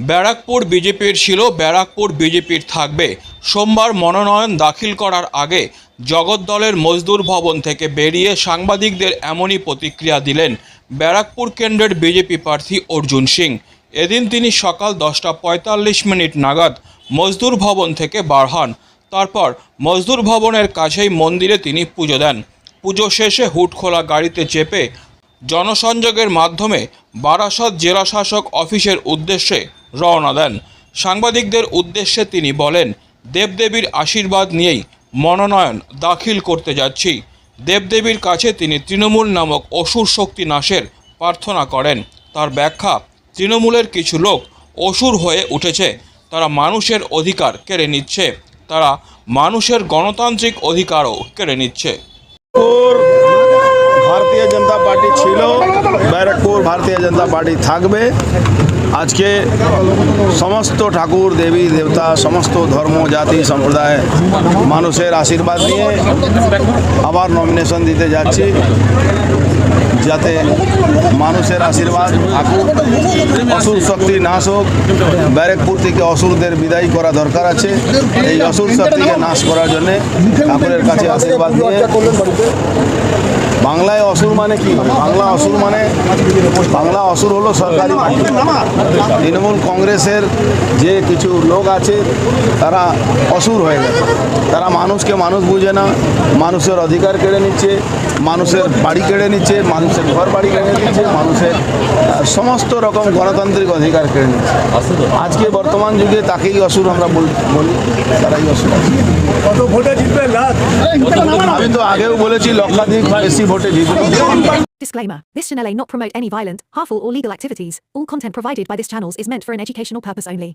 ব্যারাকপুর বিজেপির ছিল, ব্যারাকপুর বিজেপির থাকবে। সোমবার মনোনয়ন দাখিল করার আগে জগদ্দলের মজদুর ভবন থেকে বেরিয়ে সাংবাদিকদের এমনই প্রতিক্রিয়া দিলেন ব্যারাকপুর কেন্দ্রের বিজেপি প্রার্থী অর্জুন সিং। এদিন তিনি সকাল 10:45 নাগাদ মজদুর ভবন থেকে বার হন। তারপর মজদুর ভবনের কাছেই মন্দিরে তিনি পুজো দেন। পুজো শেষে হুডখোলা গাড়িতে চেপে জনসংযোগের মাধ্যমে বারাসত জেলা শাসক অফিসের উদ্দেশ্যে রওনা দেন। সাংবাদিকদের উদ্দেশ্যে তিনি বলেন, দেবদেবীর আশীর্বাদ নিয়েই মনোনয়ন দাখিল করতে যাচ্ছি। দেবদেবীর কাছে তিনি তৃণমূল নামক অসুর শক্তি নাশের প্রার্থনা করেন। তার ব্যাখ্যা, তৃণমূলের কিছু লোক অসুর হয়ে উঠেছে, তারা মানুষের অধিকার কেড়ে নিচ্ছে, তারা মানুষের গণতান্ত্রিক অধিকারও কেড়ে নিচ্ছে। ভারতীয় জনতা পার্টি ছিল, ব্যারাকপুর ভারতীয় জনতা পার্টি থাকবে। আজকে সমস্ত ঠাকুর দেবী দেবতা, সমস্ত ধর্ম জাতি সম্প্রদায় মানুষের আশীর্বাদ নিয়ে আবার নমিনেশন দিতে যাচ্ছি, যাতে মানুষের আশীর্বাদ থাকুক, অসুর শক্তি নাশ হোক। ব্যারাকপুর থেকে অসুরদের বিদায় করা দরকার আছে। এই অসুর শক্তিকে নাশ করার জন্যে ঠাকুরের কাছে আশীর্বাদ নিয়ে। বাংলায় অসুর মানে কি? বাংলা অসুর হলো সরকারি মাটি। তৃণমূল কংগ্রেসের যে কিছু লোক আছে তারা অসুর হয়ে গেছে। তারা মানুষকে মানুষ বুঝে না, মানুষের অধিকার কেড়ে নিচ্ছে, মানুষের বাড়ি কেড়ে নিচ্ছে, মানুষের ঘর বাড়ি কেড়ে নিচ্ছে, মানুষের সমস্ত রকম গণতান্ত্রিক অধিকার কেড়ে নিচ্ছে। আজকে বর্তমান যুগে তাকেই অসুর আমরা বলি, তারাই অসুর। কত ভোটে জিতবে? আমি তো আগেও বলেছি লক্ষাধিক বেশি ভোটে জিতবে। Disclaimer. This channel may not promote any violent, harmful or legal activities. All content provided by this channel is meant for an educational purpose only.